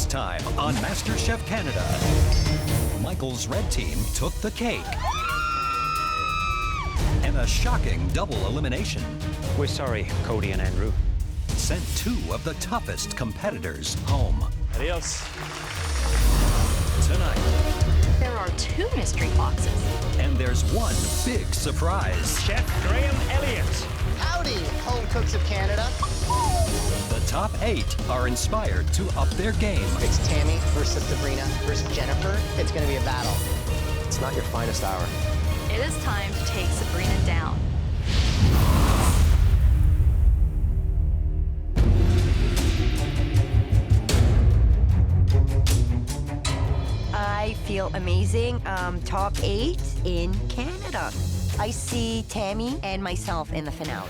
This time on MasterChef Canada, Michael's red team took the cake. And a shocking double elimination. We're sorry, Cody and Andrew. Sent two of the toughest competitors home. Adios. Tonight. There are 2 mystery boxes. And there's one big surprise. Chef Graham Elliott. Howdy, home cooks of Canada. The top 8 are inspired to up their game. It's Tammy versus Sabrina versus Jennifer. It's going to be a battle. It's not your finest hour. It is time to take Sabrina down. I feel amazing. Top 8 in Canada. I see Tammy and myself in the finale.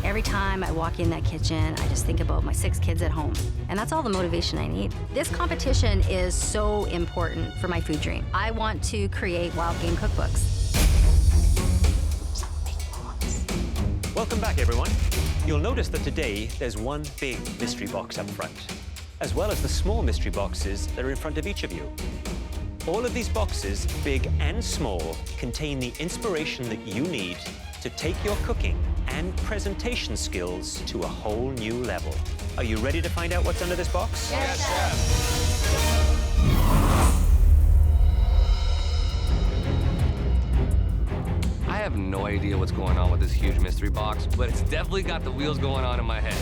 Every time I walk in that kitchen, I just think about my 6 kids at home. And that's all the motivation I need. This competition is so important for my food dream. I want to create wild game cookbooks. Welcome back, everyone. You'll notice that today there's one big mystery box up front, as well as the small mystery boxes that are in front of each of you. All of these boxes, big and small, contain the inspiration that you need to take your cooking and presentation skills to a whole new level. Are you ready to find out what's under this box? Yes, Chef. I have no idea what's going on with this huge mystery box, but it's definitely got the wheels going on in my head.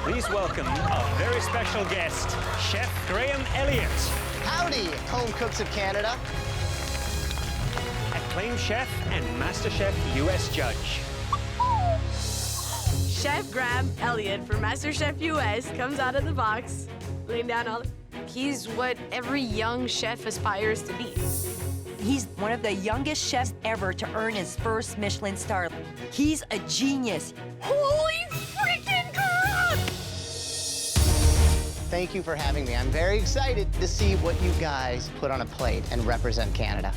Please welcome our very special guest, Chef Graham Elliott. Howdy, home cooks of Canada. Acclaimed chef and MasterChef US judge. Chef Graham Elliott from MasterChef US comes out of the box, laying down all. He's what every young chef aspires to be. He's one of the youngest chefs ever to earn his first Michelin star. He's a genius. Holy freaking crap! Thank you for having me. I'm very excited to see what you guys put on a plate and represent Canada.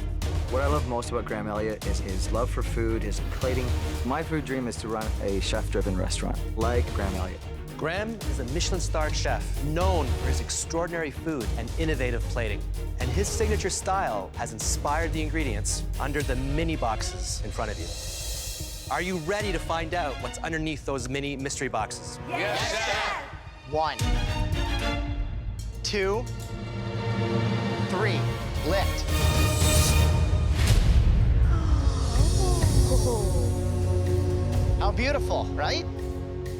What I love most about Graham Elliott is his love for food, his plating. My food dream is to run a chef-driven restaurant like Graham Elliott. Graham is a Michelin-starred chef known for his extraordinary food and innovative plating. And his signature style has inspired the ingredients under the mini boxes in front of you. Are you ready to find out what's underneath those mini mystery boxes? Yes, Chef. 1, 2, 3, lift. How beautiful, right?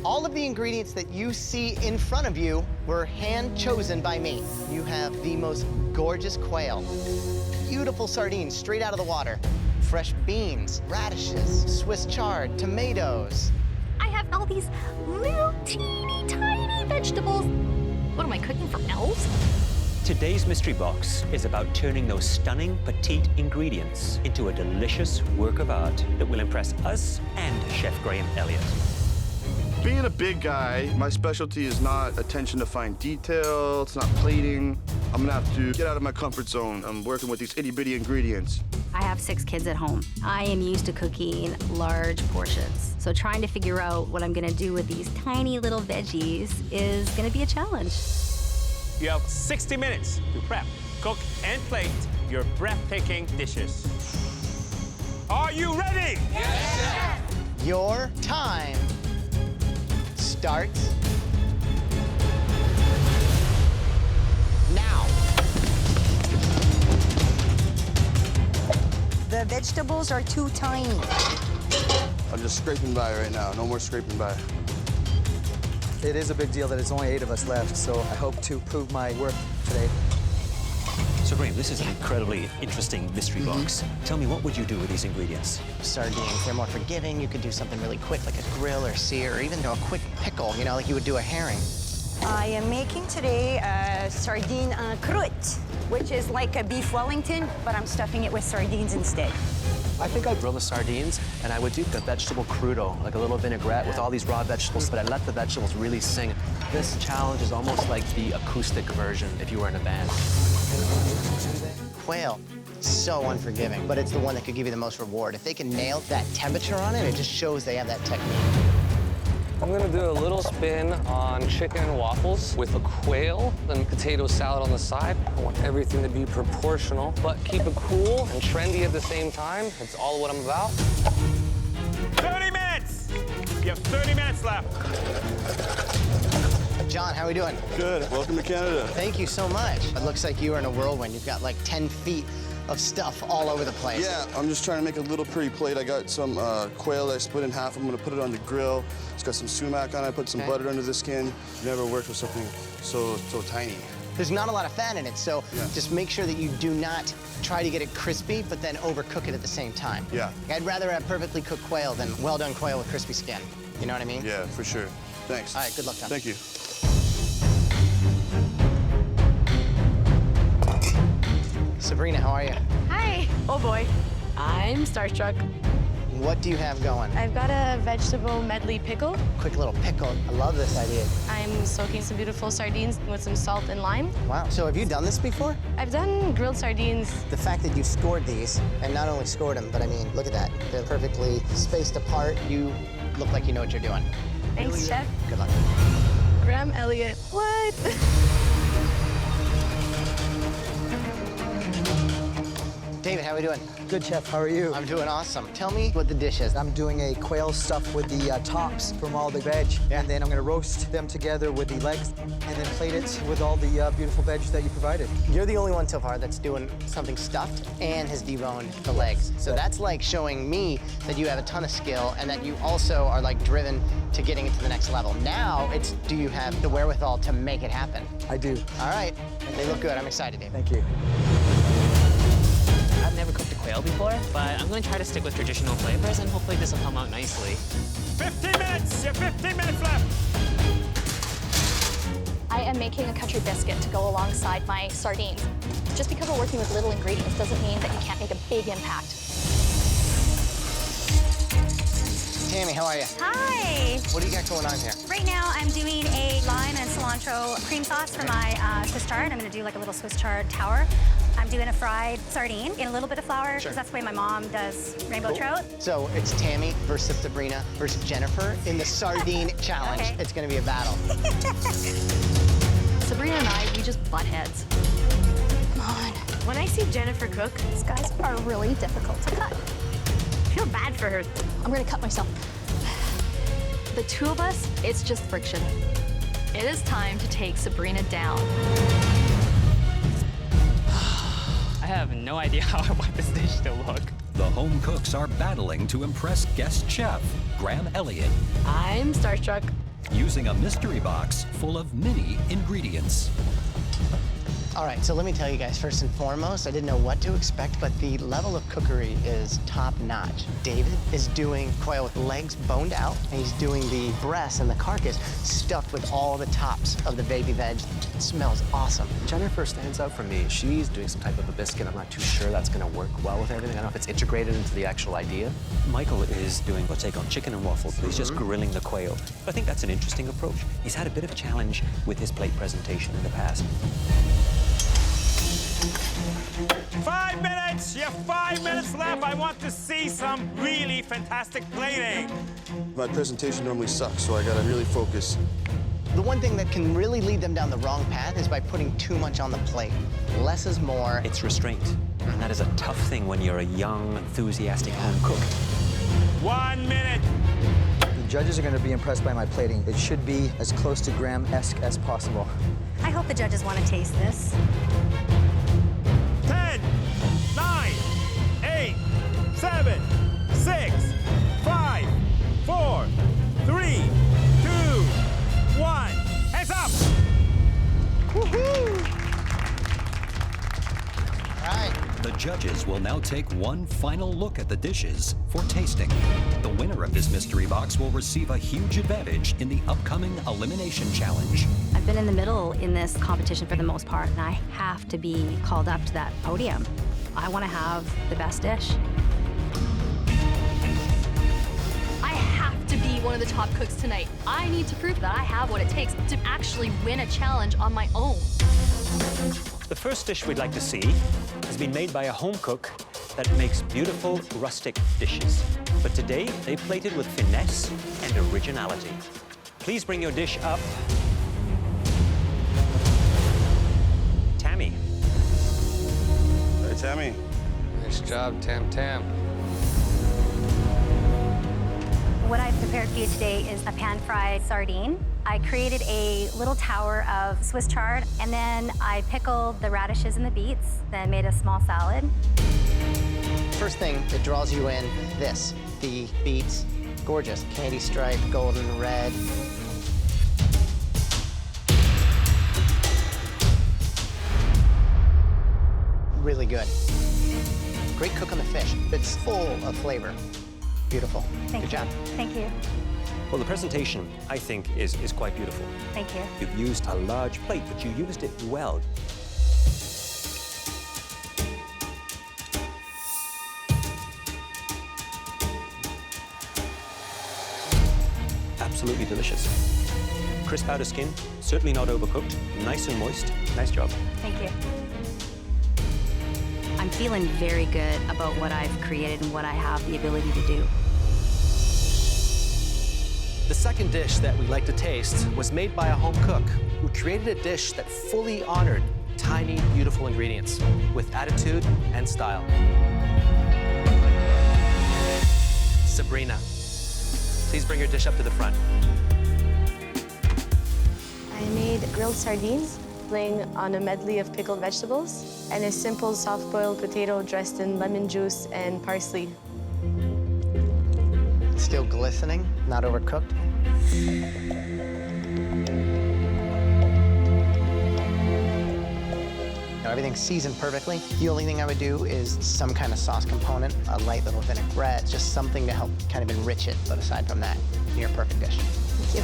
All of the ingredients that you see in front of you were hand-chosen by me. You have the most gorgeous quail, beautiful sardines straight out of the water, fresh beans, radishes, Swiss chard, tomatoes. I have all these little teeny tiny vegetables. What am I cooking for elves? Today's mystery box is about turning those stunning petite ingredients into a delicious work of art that will impress us and Chef Graham Elliott. Being a big guy, my specialty is not attention to fine detail, it's not plating. I'm gonna have to get out of my comfort zone. I'm working with these itty-bitty ingredients. I have 6 kids at home. I am used to cooking large portions. So trying to figure out what I'm gonna do with these tiny little veggies is gonna be a challenge. You have 60 minutes to prep, cook, and plate your breathtaking dishes. Are you ready? Yes, Chef. Your time starts now. The vegetables are too tiny. I'm just scraping by right now, no more scraping by. It is a big deal that it's only 8 of us left, so I hope to prove my worth today. So, Graham, this is an incredibly interesting mystery box. Tell me, what would you do with these ingredients? Sardines, they're more forgiving. You could do something really quick, like a grill or sear, or even do a quick pickle, you know, like you would do a herring. I am making today a sardine en croûte, which is like a beef Wellington, but I'm stuffing it with sardines instead. I think I'd grill the sardines, and I would do the vegetable crudo, like a little vinaigrette with all these raw vegetables, but I let the vegetables really sing. This challenge is almost like the acoustic version if you were in a band. Quail, so unforgiving, but it's the one that could give you the most reward. If they can nail that temperature on it, it just shows they have that technique. I'm gonna do a little spin on chicken and waffles with a quail and potato salad on the side. I want everything to be proportional, but keep it cool and trendy at the same time. It's all what I'm about. 30 minutes! You have 30 minutes left. John, how are we doing? Good. Welcome to Canada. Thank you so much. It looks like you are in a whirlwind. You've got like 10 feet of stuff all over the place. Yeah, I'm just trying to make a little pretty plate. I got some quail that I split in half. I'm gonna put it on the grill. It's got some sumac on it. I put some butter under the skin. Never worked with something so tiny. There's not a lot of fat in it, so Yeah. just make sure that you do not try to get it crispy, but then overcook it at the same time. Yeah. I'd rather have perfectly cooked quail than well-done quail with crispy skin. You know what I mean? Yeah, for sure. Thanks. All right, good luck, Tom. Thank you. Sabrina, how are you? Hi. Oh boy. I'm starstruck. What do you have going? I've got a vegetable medley pickle. Quick little pickle. I love this idea. I'm soaking some beautiful sardines with some salt and lime. Wow. So have you done this before? I've done grilled sardines. The fact that you scored these, and not only scored them, but I mean, look at that. They're perfectly spaced apart. You look like you know what you're doing. Thanks, Chef. Good luck. Graham Elliott. What? David, how are we doing? Good, Chef. How are you? I'm doing awesome. Tell me what the dish is. I'm doing a quail stuff with the tops from all the veg. Yeah. And then I'm gonna roast them together with the legs and then plate it with all the beautiful veg that you provided. You're the only one so far that's doing something stuffed and has deboned the legs. So that's like showing me that you have a ton of skill and that you also are like driven to getting it to the next level. Now it's, do you have the wherewithal to make it happen? I do. All right. They look good. I'm excited, David. Thank you. I've never cooked a quail before, but I'm going to try to stick with traditional flavors, and hopefully this will come out nicely. 15 minutes! You have 15 minutes left! I am making a country biscuit to go alongside my sardines. Just because we're working with little ingredients doesn't mean that you can't make a big impact. Tammy, how are you? Hi. What do you got going on here? Right now, I'm doing a lime and cilantro cream sauce for my Swiss chard. I'm gonna do like a little Swiss chard tower. I'm doing a fried sardine in a little bit of flour, because that's the way my mom does rainbow trout. So it's Tammy versus Sabrina versus Jennifer in the sardine challenge. Okay. It's gonna be a battle. Sabrina and I, we just butt heads. Come on. When I see Jennifer cook, These guys are really difficult to cut. I feel bad for her. I'm gonna cut myself. The two of us, it's just friction. It is time to take Sabrina down. I have no idea how I want this dish to look. The home cooks are battling to impress guest chef Graham Elliott I'm starstruck. using a mystery box full of mini ingredients. All right, so let me tell you guys, first and foremost, I didn't know what to expect, but the level of cookery is top-notch. David is doing quail with legs boned out, and he's doing the breast and the carcass stuffed with all the tops of the baby veg. It smells awesome. Jennifer stands out for me. She's doing some type of a biscuit. I'm not too sure that's gonna work well with everything. I don't know if it's integrated into the actual idea. Michael is doing what's they call chicken and waffles, but he's just grilling the quail. I think that's an interesting approach. He's had a bit of a challenge with his plate presentation in the past. 5 minutes! You have 5 minutes left. I want to see some really fantastic plating. My presentation normally sucks, so I gotta really focus. The one thing that can really lead them down the wrong path is by putting too much on the plate. Less is more. It's restraint. And that is a tough thing when you're a young, enthusiastic home cook. 1 minute. The judges are gonna be impressed by my plating. It should be as close to Graham-esque as possible. I hope the judges want to taste this. 10, 9, 8, 7, 6, 5, 4, 3, 2, 1. Hands up! Woohoo! All right. The judges will now take one final look at the dishes for tasting. The winner of this mystery box will receive a huge advantage in the upcoming Elimination Challenge. I've been in the middle in this competition for the most part, and I have to be called up to that podium. I want to have the best dish. I have to be one of the top cooks tonight. I need to prove that I have what it takes to actually win a challenge on my own. The first dish we'd like to see has been made by a home cook that makes beautiful rustic dishes. But today, they plated with finesse and originality. Please bring your dish up. Tammy. Hey, Tammy. Nice job, Tam. What I've prepared for you today is a pan-fried sardine. I created a little tower of Swiss chard, and then I pickled the radishes and the beets, then made a small salad. First thing that draws you in, the beets. Gorgeous, candy stripe, golden red. Really good. Great cook on the fish. It's full of flavor. Beautiful. Good job. Thank you. Well, the presentation, I think, is quite beautiful. Thank you. You've used a large plate, but you used it well. Absolutely delicious. Crisp outer skin, certainly not overcooked, nice and moist. Nice job. Thank you. I'm feeling very good about what I've created and what I have the ability to do. The second dish that we like to taste was made by a home cook who created a dish that fully honored tiny, beautiful ingredients with attitude and style. Sabrina, please bring your dish up to the front. I made grilled sardines, laying on a medley of pickled vegetables, and a simple soft-boiled potato dressed in lemon juice and parsley. Still glistening, not overcooked. Now, everything's seasoned perfectly. The only thing I would do is some kind of sauce component, a light little vinaigrette, just something to help kind of enrich it. But aside from that, you're a perfect dish. Thank you.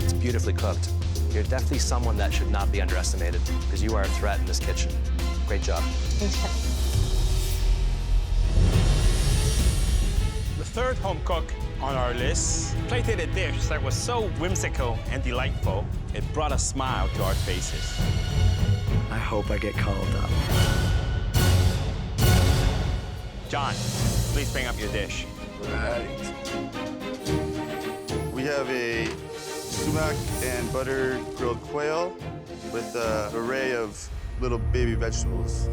It's beautifully cooked. You're definitely someone that should not be underestimated because you are a threat in this kitchen. Great job. Thanks, Chef. The third home cook on our list plated a dish that was so whimsical and delightful, it brought a smile to our faces. I hope I get called up. John, please bring up your dish. Right. We have a sumac and butter grilled quail with an array of little baby vegetables.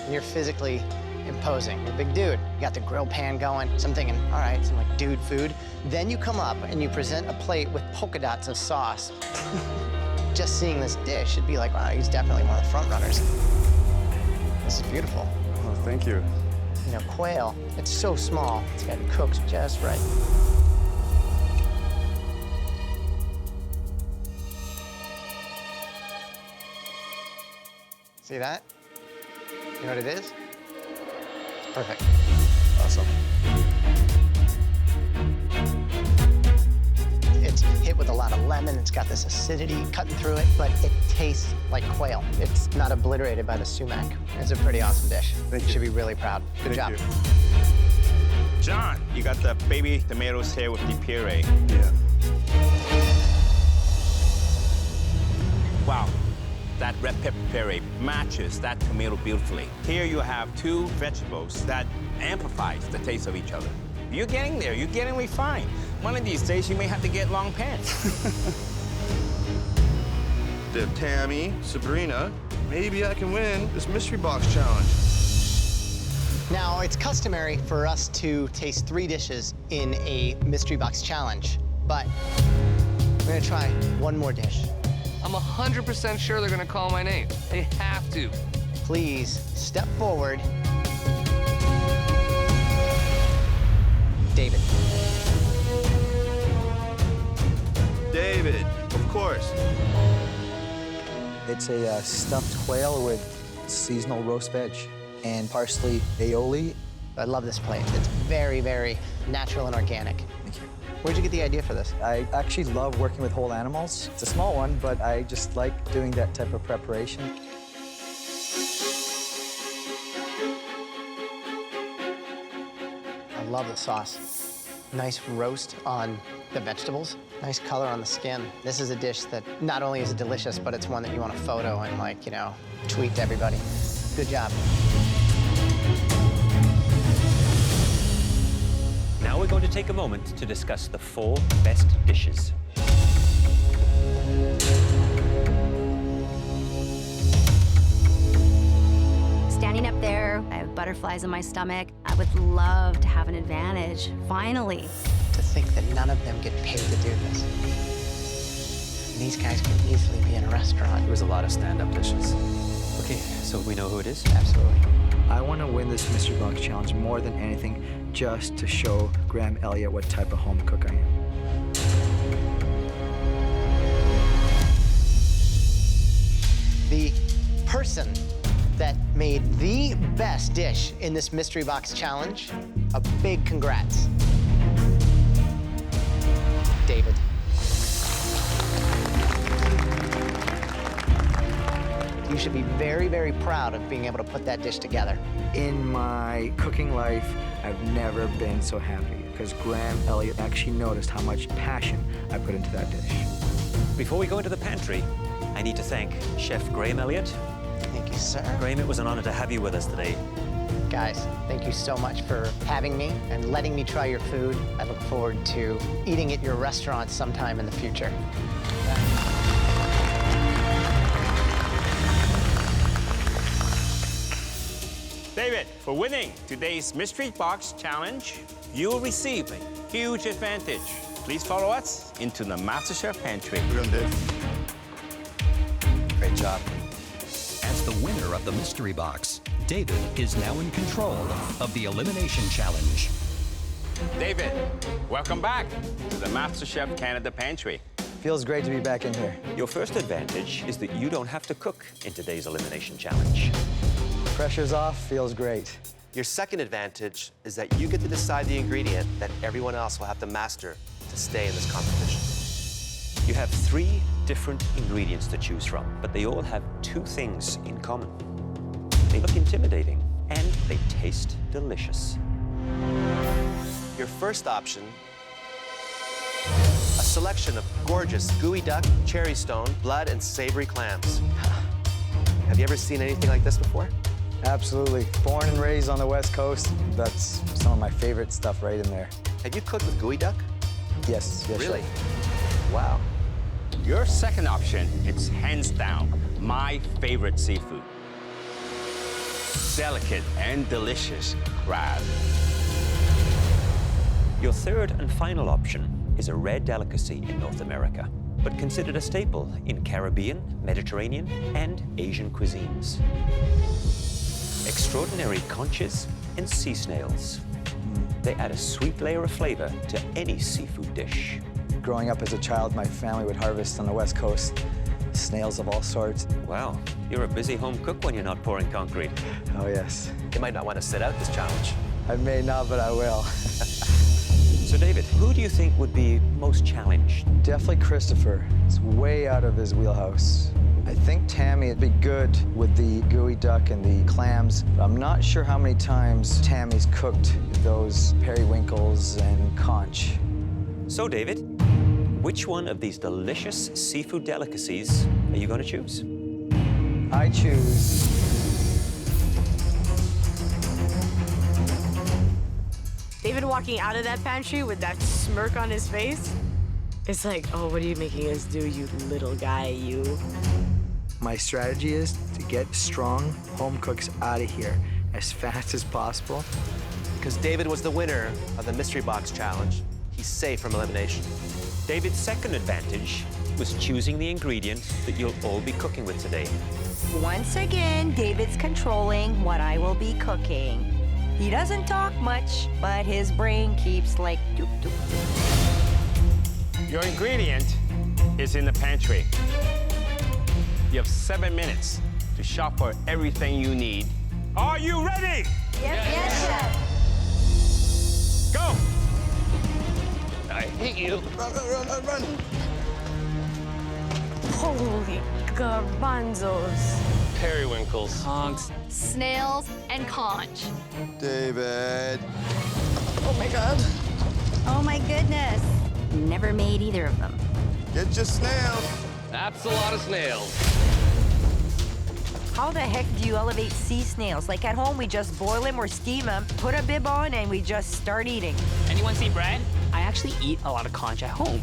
You're physically imposing. You're a big dude. You got the grill pan going. So I'm thinking, all right, some like dude food. Then you come up and you present a plate with polka dots of sauce. Just seeing this dish, it'd be like, wow, he's definitely one of the front runners. This is beautiful. Oh, thank you. You know, quail, it's so small. It's got to be cooked just right. See that? You know what it is? Perfect. Awesome. It's hit with a lot of lemon. It's got this acidity cutting through it, but it tastes like quail. It's not obliterated by the sumac. It's a pretty awesome dish. Thank You you. should be really proud. Good job. you. John, you got the baby tomatoes here with the puree. Yeah. Wow, that red pepper puree matches that tomato beautifully. Here you have two vegetables that amplifies the taste of each other. You're getting there, you're getting refined. One of these days you may have to get long pants. They have Tammy, Sabrina. Maybe I can win this mystery box challenge. Now, it's customary for us to taste 3 dishes in a mystery box challenge, but we're gonna try one more dish. I'm 100% sure they're gonna call my name. They have to. Please step forward. David. David, of course. It's a stuffed quail with seasonal roast veg and parsley aioli. I love this plate. It's very, very natural and organic. Thank you. Where'd you get the idea for this? I actually love working with whole animals. It's a small one, but I just like doing that type of preparation. I love the sauce. Nice roast on the vegetables. Nice color on the skin. This is a dish that not only is it delicious, but it's one that you want to photo and, like, you know, tweet to everybody. Good job. take a moment to discuss the 4 best dishes. Standing up there, I have butterflies in my stomach. I would love to have an advantage, finally. To think that none of them get paid to do this. These guys could easily be in a restaurant. There was a lot of stand-up dishes. Okay, so we know who it is? Absolutely. I want to win this mystery box challenge more than anything, just to show Graham Elliott what type of home cook I am. The person that made the best dish in this mystery box challenge, a big congrats. David. You should be very, very proud of being able to put that dish together. In my cooking life, I've never been so happy because Graham Elliott actually noticed how much passion I put into that dish. Before we go into the pantry, I need to thank Chef Graham Elliott. Thank you, sir. Graham, it was an honor to have you with us today. Guys, thank you so much for having me and letting me try your food. I look forward to eating at your restaurant sometime in the future. David, for winning today's Mystery Box Challenge, you'll receive a huge advantage. Please follow us into the MasterChef Pantry. We're on Dave. Great job. As the winner of the mystery box, David is now in control of the Elimination Challenge. David, welcome back to the MasterChef Canada Pantry. Feels great to be back in here. Your first advantage is that you don't have to cook in today's Elimination Challenge. Pressure's off, feels great. Your second advantage is that you get to decide the ingredient that everyone else will have to master to stay in this competition. You have 3 different ingredients to choose from, but they all have 2 things in common. They look intimidating, and they taste delicious. Your first option, a selection of gorgeous gooey duck, cherry stone, blood, and savory clams. Have you ever seen anything like this before? Absolutely. Born and raised on the West Coast, that's some of my favorite stuff right in there. Have you cooked with gooey duck? Yes, yes. Really? Chef. Wow. Your second option, it's hands down my favorite seafood. Delicate and delicious crab. Your third and final option is a rare delicacy in North America, but considered a staple in Caribbean, Mediterranean, and Asian cuisines. Extraordinary conches and sea snails. They add a sweet layer of flavor to any seafood dish. Growing up as a child, my family would harvest on the West Coast snails of all sorts. Wow, you're a busy home cook when you're not pouring concrete. Oh, yes. You might not want to sit out this challenge. I may not, but I will. So, David, who do you think would be most challenged? Definitely Christopher. It's way out of his wheelhouse. I think Tammy would be good with the gooey duck and the clams. But I'm not sure how many times Tammy's cooked those periwinkles and conch. So, David, which one of these delicious seafood delicacies are you going to choose? I choose... David walking out of that pantry with that smirk on his face. It's like, oh, what are you making us do, you little guy, you? My strategy is to get strong home cooks out of here as fast as possible. Because David was the winner of the Mystery Box Challenge, he's safe from elimination. David's second advantage was choosing the ingredients that you'll all be cooking with today. Once again, David's controlling what I will be cooking. He doesn't talk much, but his brain keeps like doop doop. Your ingredient is in the pantry. You have 7 minutes to shop for everything you need. Are you ready? Yes, Chef. Go! I hate you. Run, run, run, run. Holy garbanzos. Periwinkles. Honks. Snails and conch. David. Oh my God. Oh my goodness. Never made either of them. Get your snails. That's a lot of snails. How the heck do you elevate sea snails? Like at home, we just boil them or steam them, put a bib on, and we just start eating. Anyone see bread? I actually eat a lot of conch at home,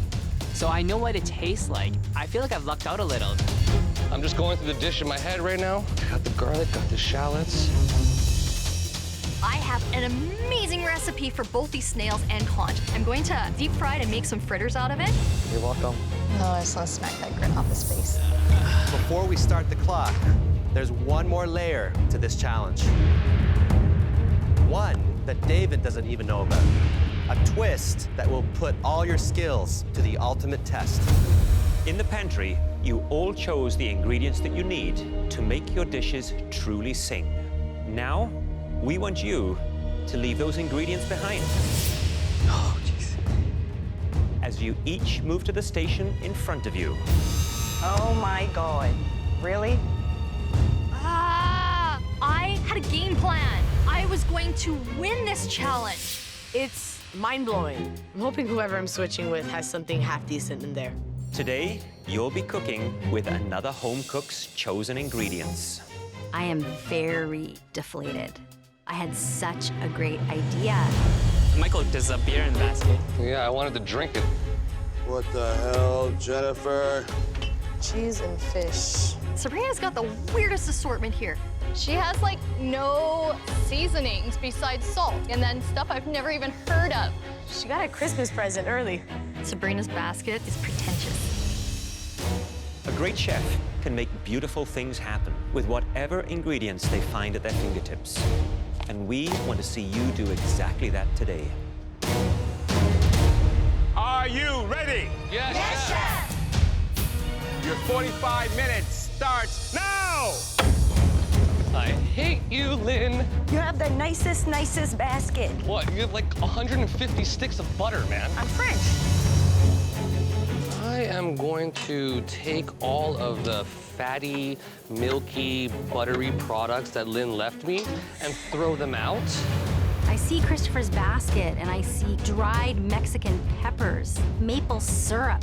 so I know what it tastes like. I feel like I've lucked out a little. I'm just going through the dish in my head right now. Got the garlic, got the shallots. I have an amazing recipe for both these snails and conch. I'm going to deep fry it and make some fritters out of it. You're welcome. No, I just want to smack that grin off his face. Before we start the clock, there's one more layer to this challenge. One that David doesn't even know about. A twist that will put all your skills to the ultimate test. In the pantry, you all chose the ingredients that you need to make your dishes truly sing. Now, we want you to leave those ingredients behind. Oh, jeez. As you each move to the station in front of you. Oh my God. Really? I had a game plan. I was going to win this challenge. It's mind-blowing. I'm hoping whoever I'm switching with has something half decent in there. Today, you'll be cooking with another home cook's chosen ingredients. I am very deflated. I had such a great idea. Michael, there's a beer in the basket. Yeah, I wanted to drink it. What the hell, Jennifer? Cheese and fish. Sabrina's got the weirdest assortment here. She has like no seasonings besides salt and then stuff I've never even heard of. She got a Christmas present early. Sabrina's basket is pretentious. A great chef can make beautiful things happen with whatever ingredients they find at their fingertips. And we want to see you do exactly that today. Are you ready? Yes, Yes, chef. Your 45 minutes starts now! I hate you, Lynn. You have the nicest basket. What? You have like 150 sticks of butter, man. I'm French. I am going to take all of the fatty, milky, buttery products that Lynn left me and throw them out. I see Christopher's basket and I see dried Mexican peppers, maple syrup.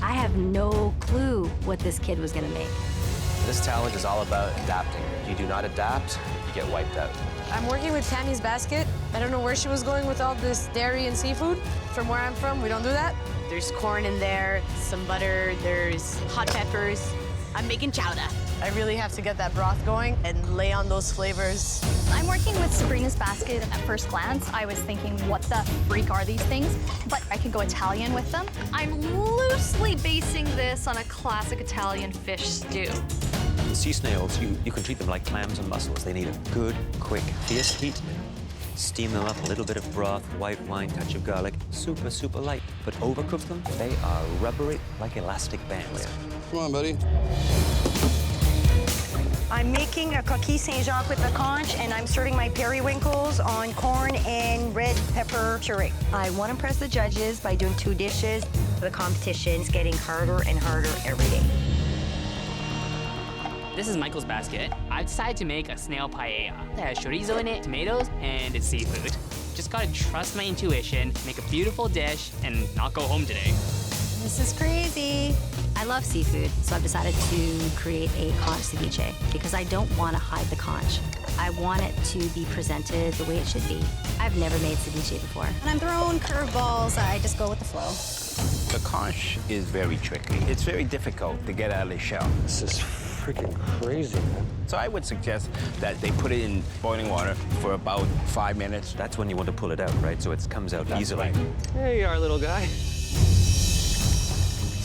I have no clue what this kid was gonna make. This challenge is all about adapting. If you do not adapt, you get wiped out. I'm working with Tammy's basket. I don't know where she was going with all this dairy and seafood. From where I'm from, we don't do that. There's corn in there, some butter, there's hot peppers. I'm making chowder. I really have to get that broth going and lay on those flavors. I'm working with Sabrina's basket. At first glance, I was thinking, what the freak are these things? But I could go Italian with them. I'm loosely basing this on a classic Italian fish stew. Sea snails, you can treat them like clams and mussels. They need a good, quick, fierce heat. Steam them up, a little bit of broth, white wine, touch of garlic. Super, super light. But overcook them, they are rubbery like elastic bands. Come on, buddy. I'm making a coquille Saint-Jacques with the conch, and I'm serving my periwinkles on corn and red pepper puree. I want to impress the judges by doing 2 dishes. The competition is getting harder and harder every day. This is Michael's basket. I've decided to make a snail paella. It has chorizo in it, tomatoes, and it's seafood. Just gotta trust my intuition, make a beautiful dish, and not go home today. This is crazy. I love seafood, so I've decided to create a conch ceviche because I don't want to hide the conch. I want it to be presented the way it should be. I've never made ceviche before. When I'm throwing curveballs, I just go with the flow. The conch is very tricky. It's very difficult to get out of the shell. This is freaking crazy, man. So I would suggest that they put it in boiling water for about 5 minutes. That's when you want to pull it out, right? So it comes out easily. Right. There you are, little guy.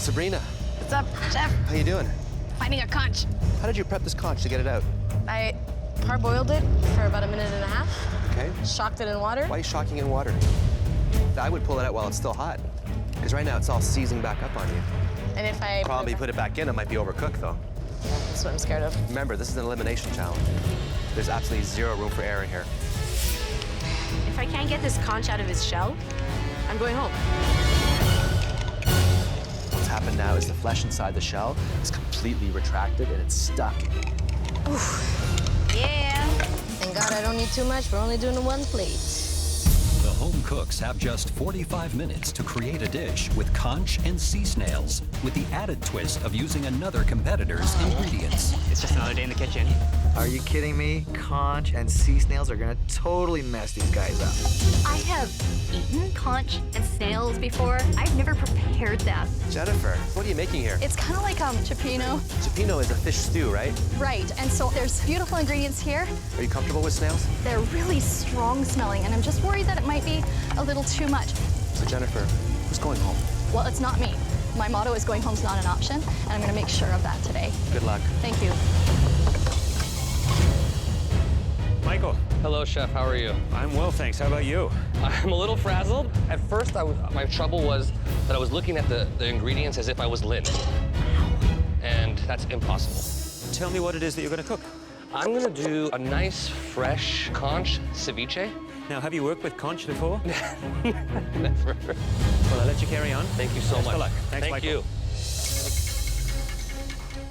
Sabrina, What's up, chef? how you doing? Finding a conch. How did you prep this conch to get it out? I parboiled it for about 1.5 minutes. Okay. Shocked it in water. Why are you shocking in water? I would pull it out while it's still hot. Because right now it's all seasoning back up on you. And if I Probably put it back in, it might be overcooked though. That's what I'm scared of. Remember, this is an elimination challenge. There's absolutely 0 room for error here. If I can't get this conch out of his shell, I'm going home. What's happened now is the flesh inside the shell is completely retracted and it's stuck. Yeah. Thank God I don't need too much. We're only doing the 1 plate. The home cooks have just 45 minutes to create a dish with conch and sea snails, with the added twist of using another competitor's ingredients. It's just another day in the kitchen. Are you kidding me? Conch and sea snails are gonna totally mess these guys up. I have eaten conch and snails before. I've never prepared them. Jennifer, what are you making here? It's kind of like cioppino. Cioppino is a fish stew, right? Right, and so there's beautiful ingredients here. Are you comfortable with snails? They're really strong smelling, and I'm just worried that it might be a little too much. So Jennifer, who's going home? Well, it's not me. My motto is going home's not an option, and I'm gonna make sure of that today. Good luck. Thank you. Michael. Hello, Chef. How are you? I'm well, thanks. How about you? I'm a little frazzled. At first, my trouble was that I was looking at the ingredients as if I was Lynn. And that's impossible. Tell me what it is that you're going to cook. I'm going to do a nice, fresh conch ceviche. Now, have you worked with conch before? Never. Well, I'll let you carry on. Thank you so much. Best of luck. Thanks, Thank Michael. you.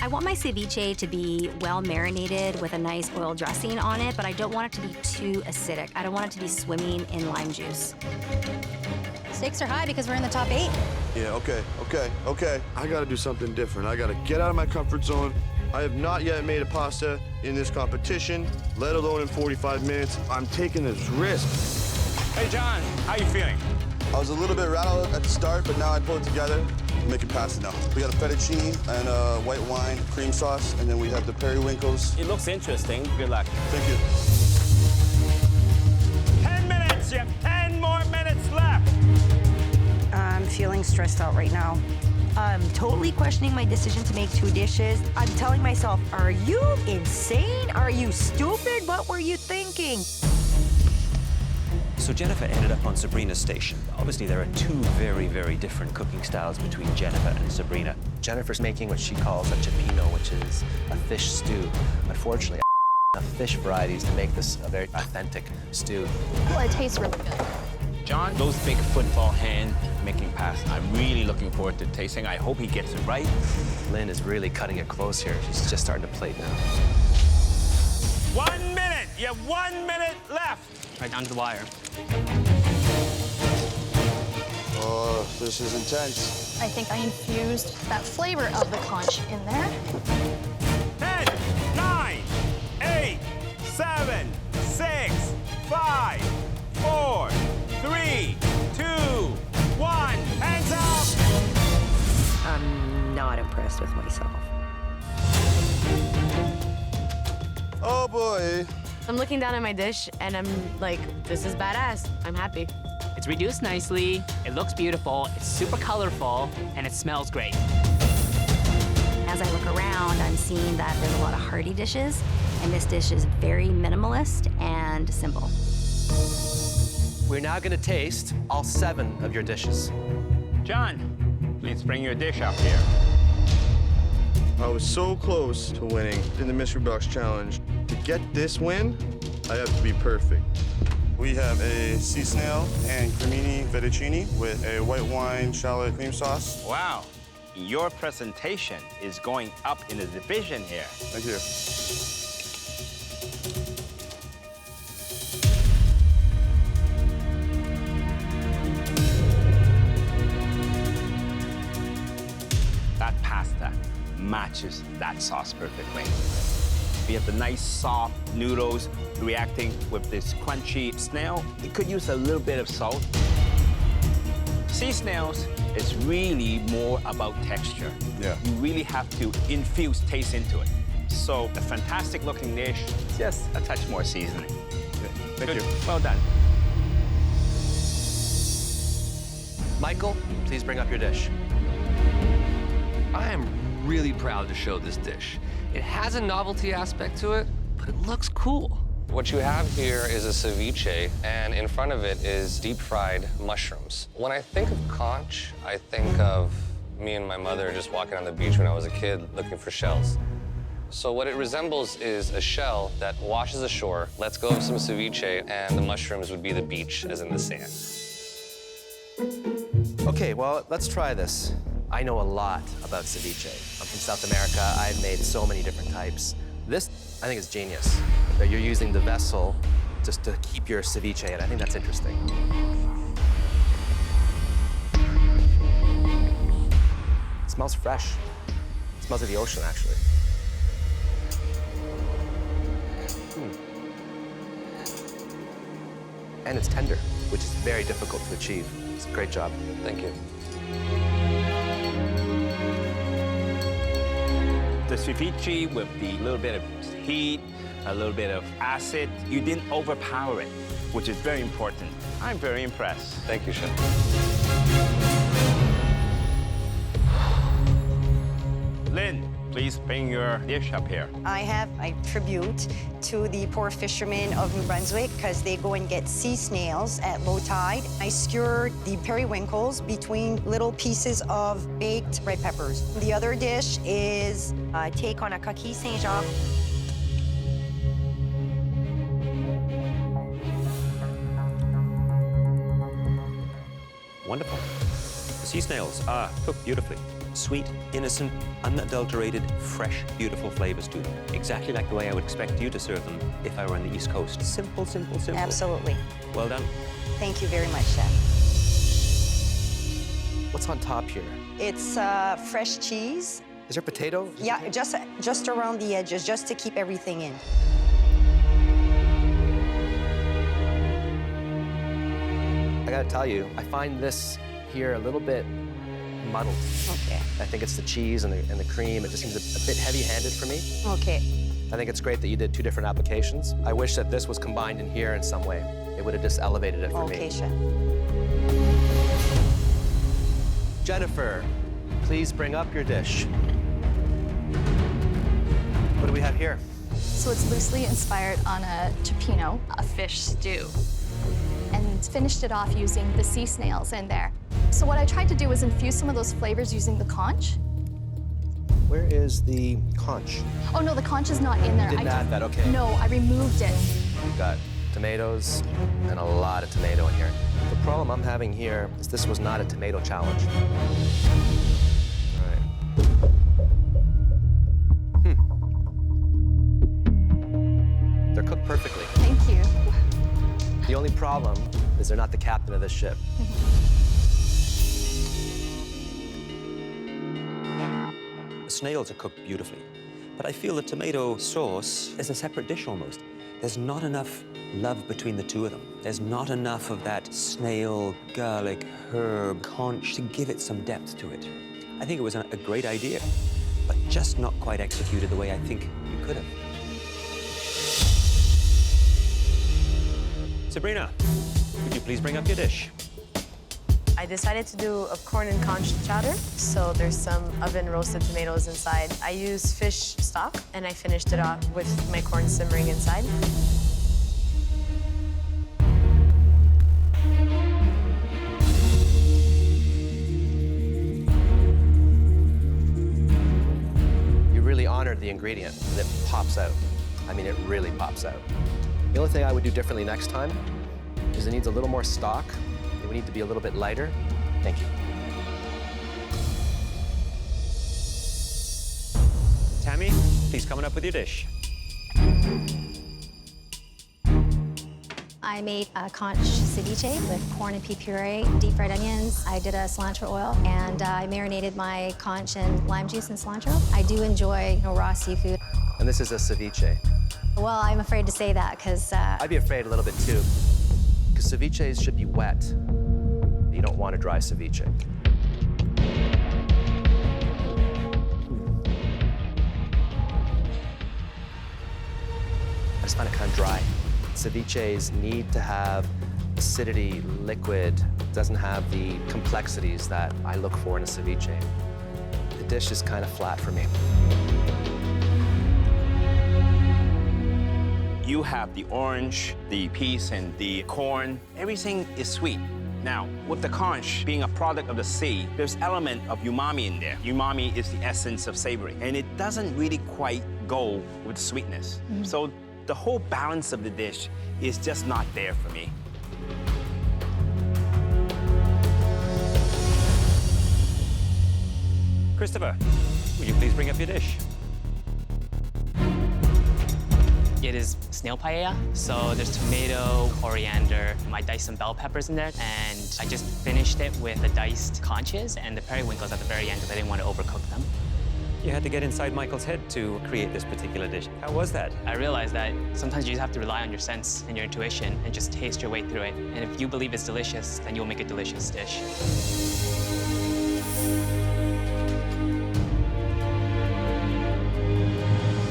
I want my ceviche to be well marinated with a nice oil dressing on it, but I don't want it to be too acidic. I don't want it to be swimming in lime juice. Stakes are high because we're in the top 8. Yeah, okay. I gotta do something different. I gotta get out of my comfort zone. I have not yet made a pasta in this competition, let alone in 45 minutes. I'm taking this risk. Hey, John, how you feeling? I was a little bit rattled at the start, but now I pull it together. I'm making pasta now. We got a fettuccine and white wine, cream sauce, and then we have the periwinkles. It looks interesting. Good luck. Thank you. 10 minutes. You have 10 more minutes left. I'm feeling stressed out right now. I'm totally questioning my decision to make 2 dishes. I'm telling myself, are you insane? Are you stupid? What were you thinking? So Jennifer ended up on Sabrina's station. Obviously, there are 2 very, very different cooking styles between Jennifer and Sabrina. Jennifer's making what she calls a cioppino, which is a fish stew. Unfortunately, enough fish varieties to make this a very authentic stew. Well, it tastes really good. John, those big football hand making pasta. I'm really looking forward to tasting. I hope he gets it right. Lynn is really cutting it close here. She's just starting to plate now. 1 minute. You have 1 minute left. Right down to the wire. Oh, this is intense. I think I infused that flavor of the conch in there. 10, 9, 8, 7, 6, 5, 4, 3, 2, 1. Hands up! I'm not impressed with myself. Oh, boy. I'm looking down at my dish and I'm like, this is badass. I'm happy. It's reduced nicely, it looks beautiful, it's super colorful, and it smells great. As I look around, I'm seeing that there's a lot of hearty dishes, and this dish is very minimalist and simple. We're now going to taste all 7 of your dishes. John, please bring your dish up here. I was so close to winning in the Mystery Box Challenge. To get this win, I have to be perfect. We have a sea snail and cremini fettuccine with a white wine shallot cream sauce. Wow. Your presentation is going up in the division here. Thank you. That pasta matches that sauce perfectly. We have the nice, soft noodles reacting with this crunchy snail. It could use a little bit of salt. Sea snails is really more about texture. Yeah. You really have to infuse taste into it. So a fantastic looking dish, just a touch more seasoning. Thank you. Well done. Michael, please bring up your dish. I am really proud to show this dish. It has a novelty aspect to it, but it looks cool. What you have here is a ceviche, and in front of it is deep-fried mushrooms. When I think of conch, I think of me and my mother just walking on the beach when I was a kid looking for shells. So what it resembles is a shell that washes ashore, lets go of some ceviche, and the mushrooms would be the beach, as in the sand. Okay, well, let's try this. I know a lot about ceviche. I'm from South America. I've made so many different types. This, I think, is genius. That you're using the vessel just to keep your ceviche in. I think that's interesting. It smells fresh. It smells like the ocean, actually. And it's tender, which is very difficult to achieve. It's a great job. Thank you. The ceviche with the little bit of heat, a little bit of acid, you didn't overpower it, which is very important. I'm very impressed. Thank you, Chef. Lynn, please bring your dish up here. I have a tribute to the poor fishermen of New Brunswick because they go and get sea snails at low tide. I skewer the periwinkles between little pieces of baked red peppers. The other dish is I take on a coquille Saint-Jacques. Wonderful. The sea snails are cooked beautifully. Sweet, innocent, unadulterated, fresh, beautiful flavors to them. Exactly like the way I would expect you to serve them if I were on the East Coast. Simple, simple, simple. Absolutely. Well done. Thank you very much, Chef. What's on top here? It's fresh cheese. Is there potato? Yeah, just around the edges, just to keep everything in. I gotta tell you, I find this here a little bit muddled. Okay. I think it's the cheese and the cream. It just seems a bit heavy-handed for me. Okay. I think it's great that you did 2 different applications. I wish that this was combined in here in some way. It would have just elevated it for me. Okay, Chef. Jennifer, please bring up your dish. What do we have here? So it's loosely inspired on a cioppino, a fish stew, and finished it off using the sea snails in there. So what I tried to do was infuse some of those flavors using the conch. Where is the conch? Oh no, the conch is not in there. You didn't add that, okay. No, I removed it. We've got tomatoes and a lot of tomato in here. The problem I'm having here is this was not a tomato challenge. All right. They're cooked perfectly. Thank you. The only problem is they're not the captain of this ship. The snails are cooked beautifully, but I feel the tomato sauce is a separate dish almost. There's not enough love between the two of them. There's not enough of that snail, garlic, herb, conch to give it some depth to it. I think it was a great idea, but just not quite executed the way I think you could have. Sabrina, would you please bring up your dish? I decided to do a corn and conch chowder, so there's some oven roasted tomatoes inside. I use fish stock, and I finished it off with my corn simmering inside. You really honored the ingredient, and it pops out. I mean, it really pops out. The only thing I would do differently next time is it needs a little more stock. It would need to be a little bit lighter. Thank you. Tammy, please come on up with your dish. I made a conch ceviche with corn and pea puree, deep fried onions. I did a cilantro oil, and I marinated my conch in lime juice and cilantro. I do enjoy raw seafood. And this is a ceviche. Well, I'm afraid to say that because I'd be afraid a little bit too, because ceviches should be wet. You don't want a dry ceviche. I just find it kind of dry. Ceviches need to have acidity, liquid. It doesn't have the complexities that I look for in a ceviche. The dish is kind of flat for me. You have the orange, the peas, and the corn. Everything is sweet. Now, with the conch being a product of the sea, there's element of umami in there. Umami is the essence of savory, and it doesn't really quite go with sweetness. So the whole balance of the dish is just not there for me. Christopher, will you please bring up your dish? It is snail paella, so there's tomato, coriander, I diced some bell peppers in there, and I just finished it with the diced conches and the periwinkles at the very end because I didn't want to overcook them. You had to get inside Michael's head to create this particular dish. How was that? I realized that sometimes you just have to rely on your sense and your intuition and just taste your way through it. And if you believe it's delicious, then you'll make a delicious dish.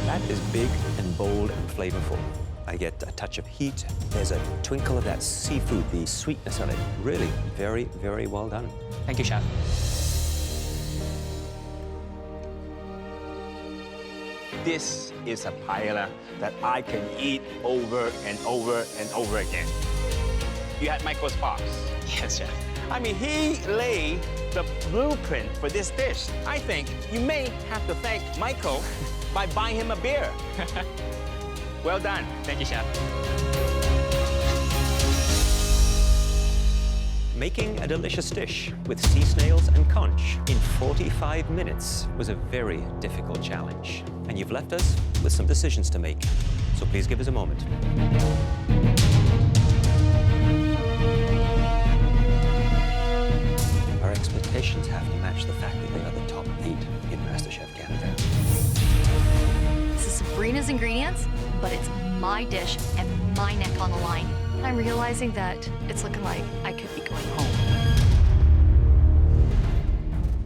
That is big and bold and flavorful. I get a touch of heat. There's a twinkle of that seafood, the sweetness of it. Really, very, very well done. Thank you, Chef. This is a paella that I can eat over and over and over again. You had Michael's box. Yes, Chef. I mean, he laid the blueprint for this dish. I think you may have to thank Michael by buying him a beer. Well done. Thank you, Chef. Making a delicious dish with sea snails and conch in 45 minutes was a very difficult challenge. And you've left us with some decisions to make. So please give us a moment. Our expectations have to match the fact that they are the top 8 in MasterChef Canada. This is Sabrina's ingredients, but it's my dish and my neck on the line. I'm realizing that it's looking like I could be going home.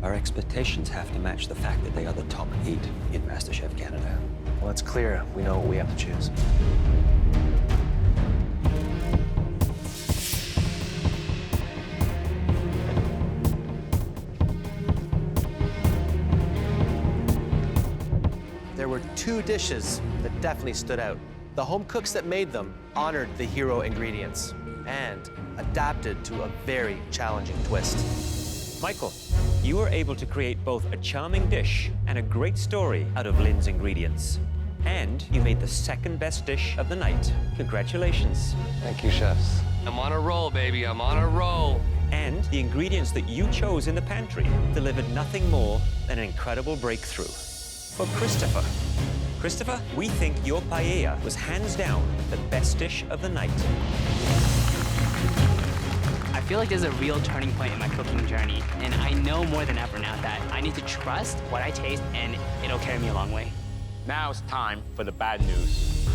Our expectations have to match the fact that they are the top 8 in MasterChef Canada. Well, it's clear. We know what we have to choose. There were 2 dishes that definitely stood out. The home cooks that made them honored the hero ingredients and adapted to a very challenging twist. Michael, you were able to create both a charming dish and a great story out of Lynn's ingredients. And you made the second best dish of the night. Congratulations. Thank you, chefs. I'm on a roll, baby. I'm on a roll. And the ingredients that you chose in the pantry delivered nothing more than an incredible breakthrough. For Christopher. Christopher, we think your paella was hands down the best dish of the night. I feel like there's a real turning point in my cooking journey, and I know more than ever now that I need to trust what I taste, and it'll carry me a long way. Now it's time for the bad news.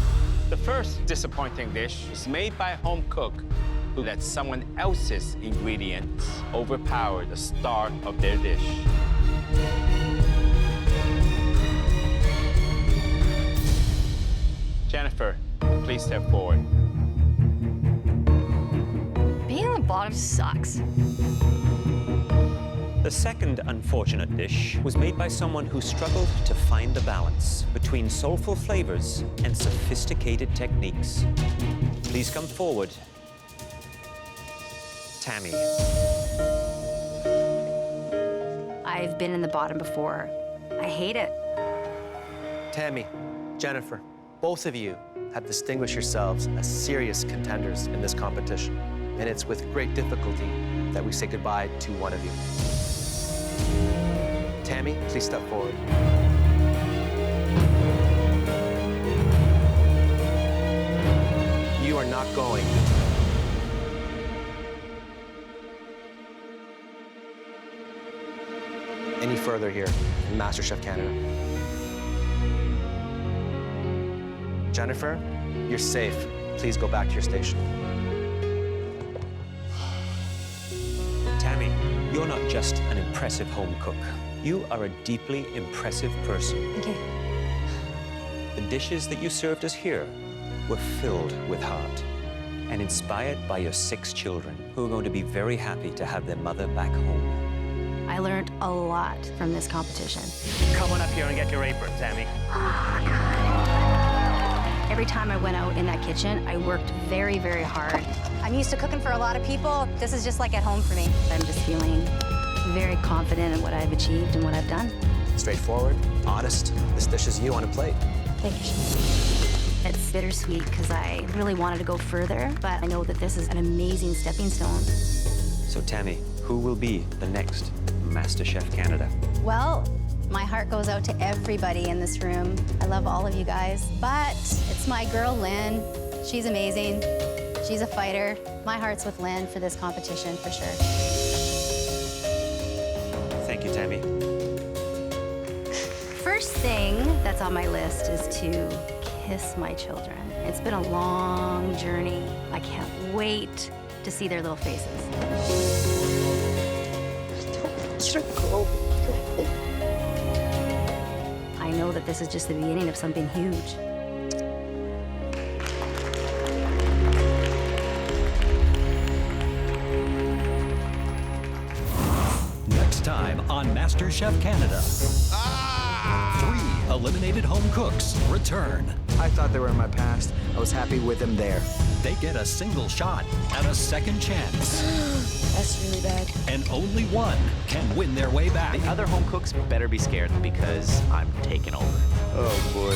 The first disappointing dish is made by a home cook who let someone else's ingredients overpower the star of their dish. Jennifer, please step forward. Being on the bottom sucks. The second unfortunate dish was made by someone who struggled to find the balance between soulful flavors and sophisticated techniques. Please come forward. Tammy. I've been in the bottom before. I hate it. Tammy, Jennifer, both of you have distinguished yourselves as serious contenders in this competition. And it's with great difficulty that we say goodbye to one of you. Tammy, please step forward. You are not going any further here in MasterChef Canada. Jennifer, you're safe. Please go back to your station. Tammy, you're not just an impressive home cook. You are a deeply impressive person. Thank you. The dishes that you served us here were filled with heart and inspired by your 6 children who are going to be very happy to have their mother back home. I learned a lot from this competition. Come on up here and get your apron, Tammy. Every time I went out in that kitchen, I worked very, very hard. I'm used to cooking for a lot of people. This is just like at home for me. I'm just feeling very confident in what I've achieved and what I've done. Straightforward, honest. This dish is you on a plate. Thank you. It's bittersweet because I really wanted to go further, but I know that this is an amazing stepping stone. So, Tammy, who will be the next MasterChef Canada? Well, my heart goes out to everybody in this room. I love all of you guys, but it's my girl, Lynn. She's amazing. She's a fighter. My heart's with Lynn for this competition, for sure. Thank you, Tammy. first thing that's on my list is to kiss my children. It's been a long journey. I can't wait to see their little faces. I know that this is just the beginning of something huge. Next time on MasterChef Canada. 3 eliminated home cooks return. I thought they were in my past. I was happy with them there. They get a single shot at a second chance. That's really bad. And only one can win their way back. The other home cooks better be scared because I'm taking over. Oh boy.